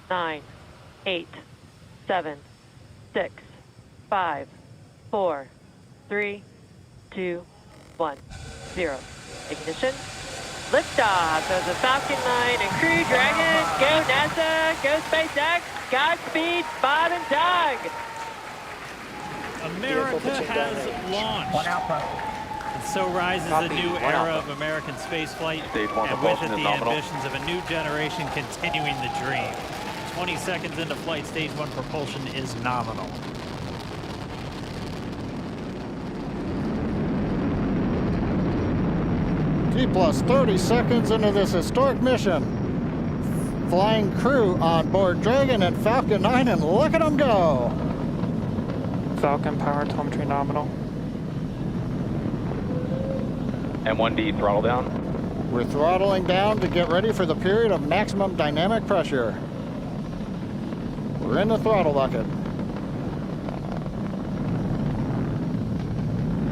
9, 8, 7, 6, 5, 4, 3, 2, 1, 0. Ignition. Liftoff of the Falcon 9 and Crew Dragon. Go NASA, go SpaceX. Godspeed, Bob and Doug. America has launched. And so rises a new era of American spaceflight, and with it the ambitions of a new generation continuing the dream. 20 seconds into flight, stage 1 propulsion is nominal. T plus 30 seconds into this historic mission. Flying crew on board Dragon and Falcon 9, and look at them go. Falcon power telemetry nominal. M1D throttle down. We're throttling down to get ready for the period of maximum dynamic pressure. We're in the throttle bucket.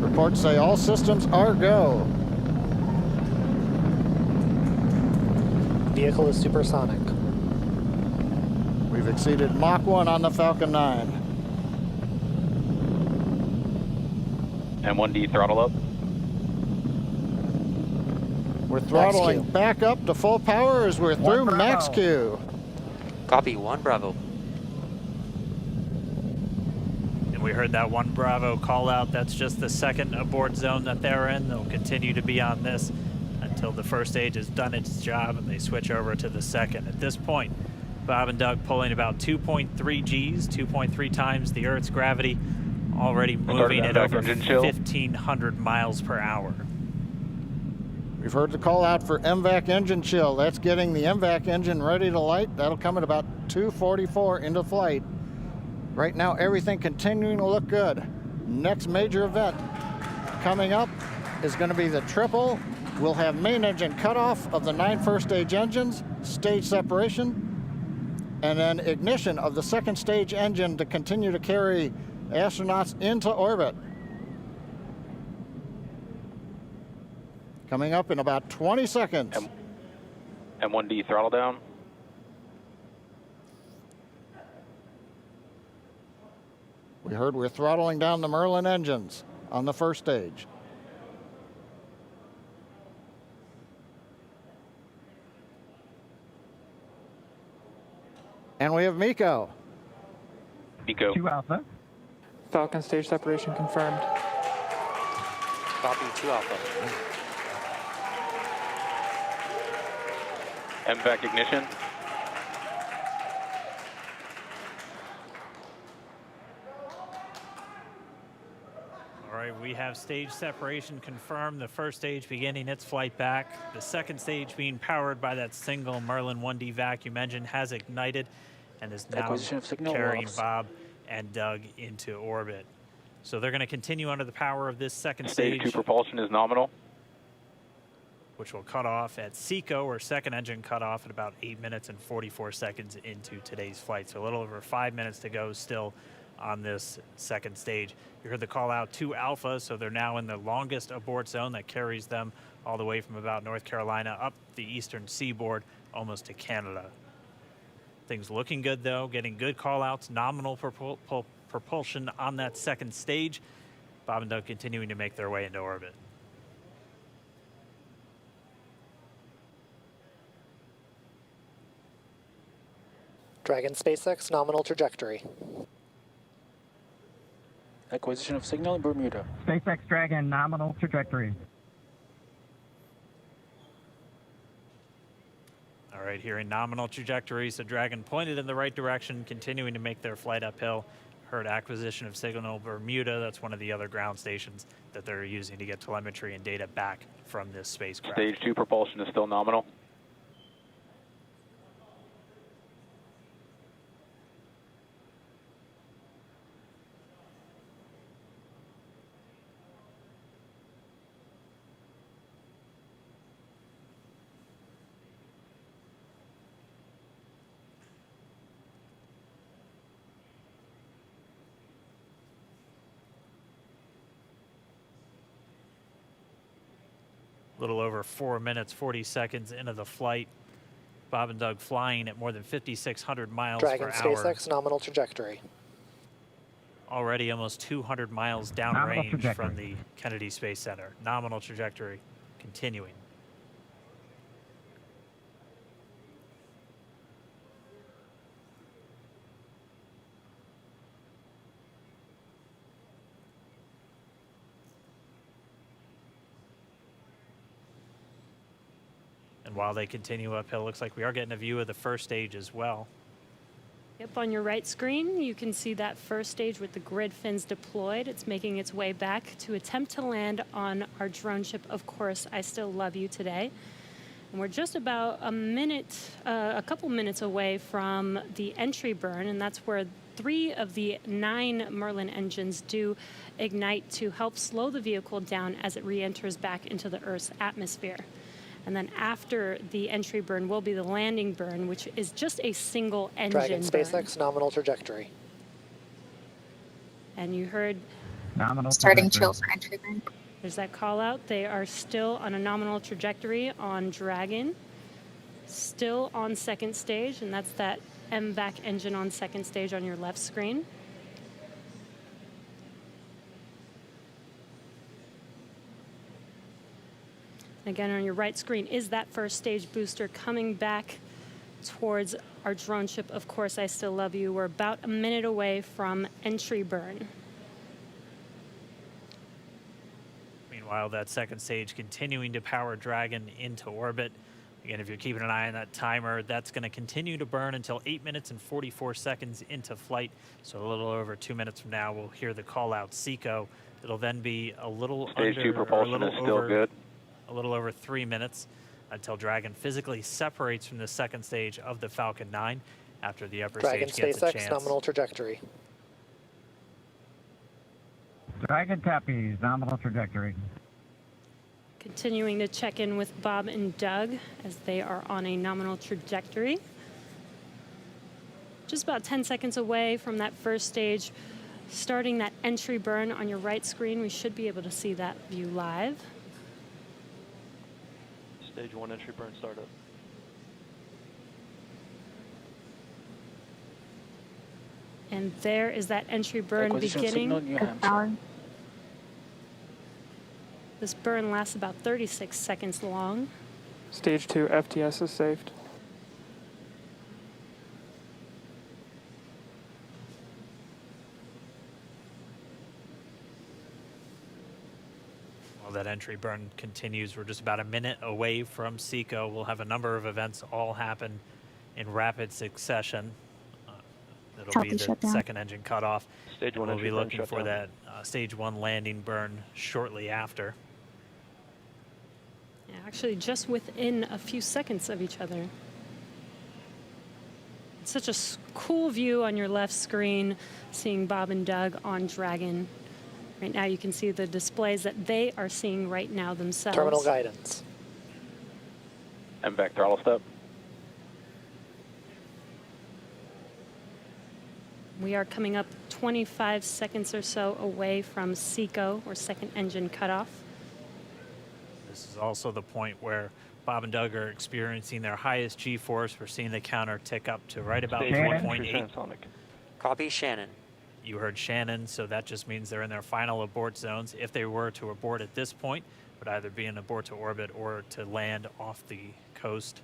Reports say all systems are go. Vehicle is supersonic. We've exceeded Mach 1 on the Falcon 9. M1D throttle up. We're throttling back up to full power as we're through max Q. Copy, 1 Bravo. And we heard that 1 Bravo call out. That's just the second abort zone that they're in. They'll continue to be on this until the first stage has done its job and they switch over to the second. At this point, Bob and Doug pulling about 2.3 Gs, 2.3 times the Earth's gravity, already moving at over 1,500 miles per hour. We've heard the call out for MVAC engine chill. That's getting the MVAC engine ready to light. That'll come at about 2:44 into flight. Right now, everything continuing to look good. Next major event coming up is going to be the triple. We'll have main engine cutoff of the 9 first stage engines, stage separation, and then ignition of the second stage engine to continue to carry astronauts into orbit. Coming up in about 20 seconds. M1D throttle down. We heard we're throttling down the Merlin engines on the first stage. And we have Miko. Miko. 2 Alpha. Falcon stage separation confirmed. Copy, 2 Alpha. MVAC ignition. All right, we have stage separation confirmed. The first stage beginning its flight back. The second stage being powered by that single Merlin 1D vacuum engine has ignited and is now carrying Bob and Doug into orbit. So they're going to continue under the power of this second stage. Stage 2 propulsion is nominal. Which will cut off at SECO, or second engine cutoff, at about 8 minutes and 44 seconds into today's flight. So a little over 5 minutes to go still on this second stage. You heard the call out to Alpha, so they're now in the longest abort zone that carries them all the way from about North Carolina up the eastern seaboard, almost to Canada. Things looking good though, getting good call outs, nominal propulsion on that second stage. Bob and Doug continuing to make their way into orbit. Dragon SpaceX nominal trajectory. Acquisition of signal in Bermuda. SpaceX Dragon nominal trajectory. All right, hearing nominal trajectory, so Dragon pointed in the right direction, continuing to make their flight uphill. Heard acquisition of signal Bermuda. That's one of the other ground stations that they're using to get telemetry and data back from this spacecraft. Stage 2 propulsion is still nominal. A little over 4 minutes, 40 seconds into the flight. Bob and Doug flying at more than 5,600 miles Dragon per hour. SpaceX nominal trajectory. Already almost 200 miles downrange from the Kennedy Space Center. Nominal trajectory continuing. And while they continue uphill, it looks like we are getting a view of the first stage as well. Yep, on your right screen, you can see that first stage with the grid fins deployed. It's making its way back to attempt to land on our drone ship, Of Course I Still Love You, today. And we're just about a couple minutes away from the entry burn, and that's where 3 of the 9 Merlin engines do ignite to help slow the vehicle down as it re-enters back into the Earth's atmosphere. And then after the entry burn will be the landing burn, which is just a single engine Dragon burn. SpaceX nominal trajectory. And you heard Nominal Starting trajectory. chill for entry burn. there's that call out. They are still on a nominal trajectory on Dragon, still on second stage, and that's that MVAC engine on second stage on your left screen. Again, on your right screen is that first stage booster coming back towards our drone ship, Of Course I Still Love You. We're about a minute away from entry burn. Meanwhile, that second stage continuing to power Dragon into orbit. Again, if you're keeping an eye on that timer, that's going to continue to burn until 8 minutes and 44 seconds into flight. So a little over 2 minutes from now, we'll hear the call out SECO. It'll then be a little Stage 2 propulsion is still good. A little over 3 minutes until Dragon physically separates from the second stage of the Falcon 9 after the upper Dragon stage gets a SpaceX chance. nominal trajectory. Dragon copies. Nominal trajectory. Continuing to check in with Bob and Doug as they are on a nominal trajectory. Just about 10 seconds away from that first stage, starting that entry burn on your right screen. We should be able to see that view live. Stage 1 entry burn startup. And there is that entry burn Acquisition of signal, beginning. New Hampshire. This burn lasts about 36 seconds long. Stage 2 FTS is saved. While that entry burn continues, we're just about a minute away from SECO. We'll have a number of events all happen in rapid succession. It'll Copy, be the shutdown. second engine cutoff. Stage 1 We'll entry be burn looking shut for down. that stage 1 landing burn shortly after. Yeah, actually, just within a few seconds of each other. It's such a cool view on your left screen, seeing Bob and Doug on Dragon. Right now, you can see the displays that they are seeing right now themselves. Terminal guidance. MVAC throttle step. We are coming up 25 seconds or so away from SECO, or second engine cutoff. This is also the point where Bob and Doug are experiencing their highest G-force. We're seeing the counter tick up to right about Stage 1 entry 1.8. transonic. Copy, Shannon. You heard Shannon, so that just means they're in their final abort zones. If they were to abort at this point, it would either be an abort to orbit or to land off the coast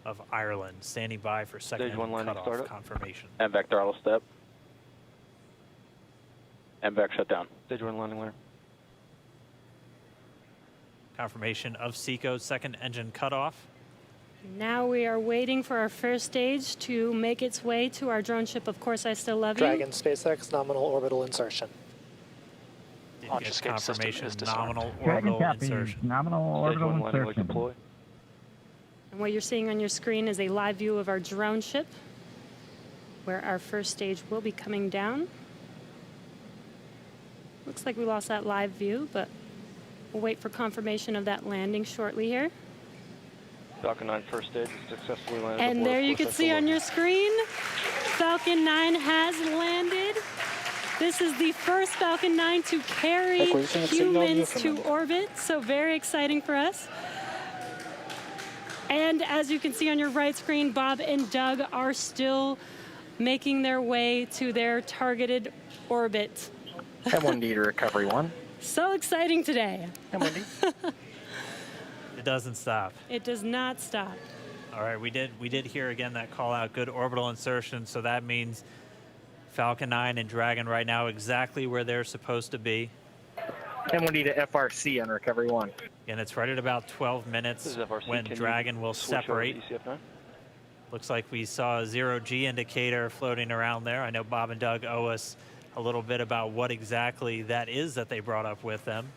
of Ireland. Standing by for second Stage 1 engine landing cutoff startup. confirmation. MVAC throttle step. MVAC shut down. Stage 1 landing layer. Confirmation of SECO's second engine cutoff. Now we are waiting for our first stage to make its way to our drone ship, Of Course I Still Love You. Dragon SpaceX nominal orbital insertion. Did Launch get escape system confirmation is disarmed. nominal Dragon orbital copies. insertion. Nominal Stage orbital 1 landing leg insertion. deploy. And what you're seeing on your screen is a live view of our drone ship, where our first stage will be coming down. Looks like we lost that live view, but we'll wait for confirmation of that landing shortly here. Falcon 9 first stage is successfully landed. And aboard there Of you Course can I Still see Love on You. your screen, Falcon 9 has landed. This is the first Falcon 9 to carry Acquisition of signal, humans to Newfoundland. orbit, so very exciting for us. And as you can see on your right screen, Bob and Doug are still making their way to their targeted orbit. M1D to Recovery 1. So exciting today. M1D. It doesn't stop. It does not stop. All right, we did hear again that call out, good orbital insertion, so that means Falcon 9 and Dragon right now exactly where they're supposed to be. M1D to FRC on Recovery 1. And it's right at about 12 This minutes is FRC. when Can Dragon you will switch over to separate. ECF9? Looks like we saw a 0G indicator floating around there. I know Bob and Doug owe us a little bit about what exactly that is that they brought up with them.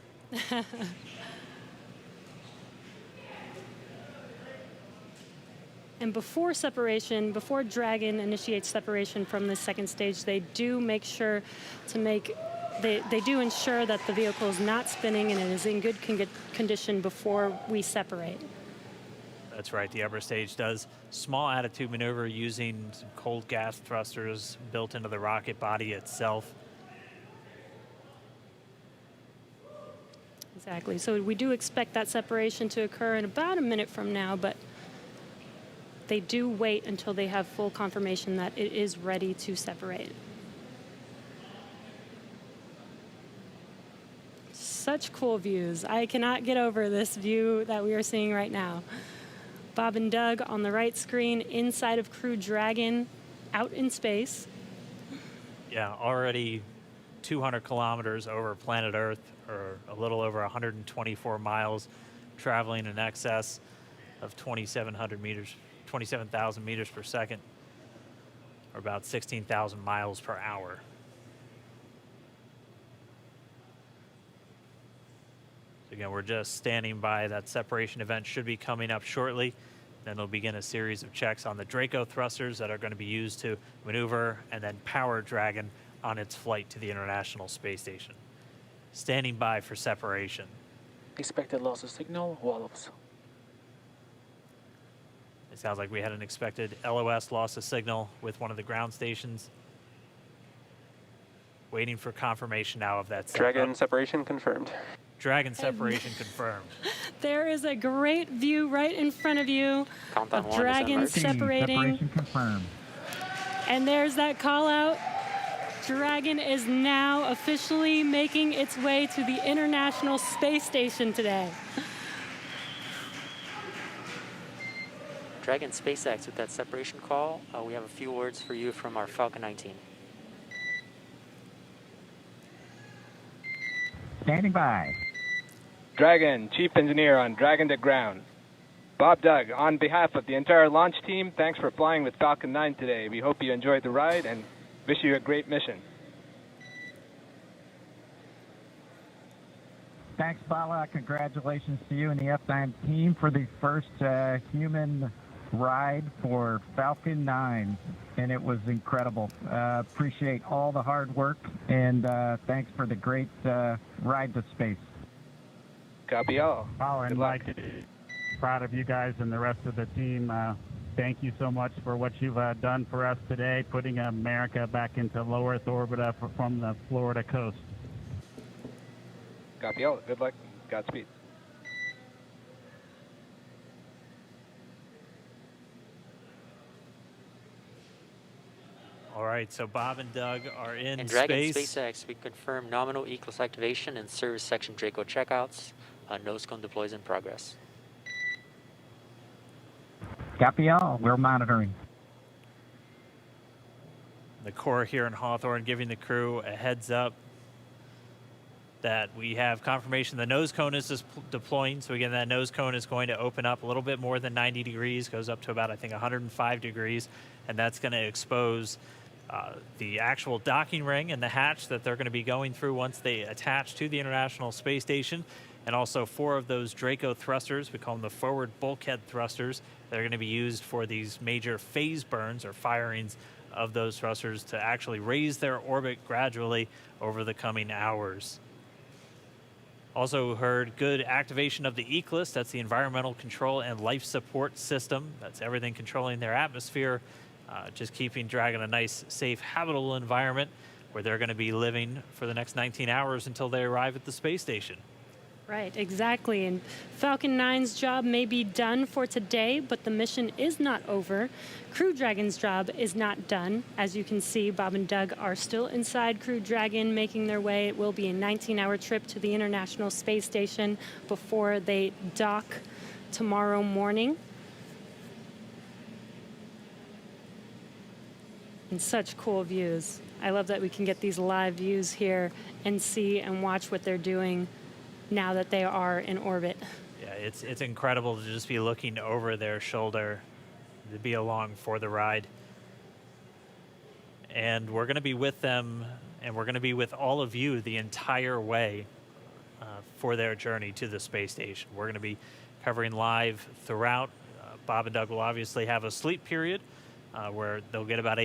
And before separation, before Dragon initiates separation from the second stage, they do make sure to make, they do ensure that the vehicle is not spinning and it is in good condition before we separate. That's right, the upper stage does small attitude maneuver using some cold gas thrusters built into the rocket body itself. Exactly, so we do expect that separation to occur in about a minute from now, but they do wait until they have full confirmation that it is ready to separate. Such cool views. I cannot get over this view that we are seeing right now. Bob and Doug on the right screen, inside of Crew Dragon, out in space. Yeah, already 200 kilometers over planet Earth, or a little over 124 miles, traveling in excess of 2,700 meters. 27,000 meters per second, or about 16,000 miles per hour. So again, we're just standing by. That separation event should be coming up shortly. Then they'll begin a series of checks on the Draco thrusters that are going to be used to maneuver and then power Dragon on its flight to the International Space Station. Standing by for separation. Expected loss of signal, wallops. It sounds like we had an expected LOS loss of signal with one of the ground stations. Waiting for confirmation now of that setup. Dragon separation confirmed. Dragon separation confirmed. There is a great view right in front of you Countdown of one is Dragon emerged. separating. Separation confirmed. And there's that call out. Dragon is now officially making its way to the International Space Station today. Dragon SpaceX with that separation call. We have a few words for you from our Falcon 9 team. Standing by. Dragon, Chief Engineer on Dragon to Ground. Bob Doug, on behalf of the entire launch team, thanks for flying with Falcon 9 today. We hope you enjoyed the ride and wish you a great mission. Thanks, Bala. Congratulations to you and the F9 team for the first human ride for Falcon 9, and it was incredible. Appreciate all the hard work, and thanks for the great ride to space. Copy all. Oh, and Mike, proud of you guys and the rest of the team. Thank you so much for what you've done for us today, putting America back into low Earth orbit from the Florida coast. Copy all. Good luck. Godspeed. All right, so Bob and Doug are in And Dragon space. SpaceX, we confirm nominal Eclipse activation and service section Draco checkouts. Nose cone deploys in progress. Copy all. We're monitoring. The Corps here in Hawthorne giving the crew a heads up that we have confirmation the nose cone is deploying. So again, that nose cone is going to open up a little bit more than 90 degrees, goes up to about, I think, 105 degrees, and that's going to expose the actual docking ring and the hatch that they're going to be going through once they attach to the International Space Station, and also 4 of those Draco thrusters, we call them the forward bulkhead thrusters, that are going to be used for these major phase burns or firings of those thrusters to actually raise their orbit gradually over the coming hours. Also heard good activation of the ECLIS, that's the Environmental Control and Life Support System. That's everything controlling their atmosphere, just keeping Dragon a nice, safe, habitable environment where they're going to be living for the next 19 hours until they arrive at the space station. Right, exactly. And Falcon 9's job may be done for today, but the mission is not over. Crew Dragon's job is not done. As you can see, Bob and Doug are still inside Crew Dragon, making their way. It will be a 19-hour trip to the International Space Station before they dock tomorrow morning. And such cool views. I love that we can get these live views here and see and watch what they're doing now that they are in orbit. Yeah, it's incredible to just be looking over their shoulder, to be along for the ride. And we're going to be with them, and we're going to be with all of you the entire way for their journey to the space station. We're going to be covering live throughout. Bob and Doug will obviously have a sleep period where they'll get about 8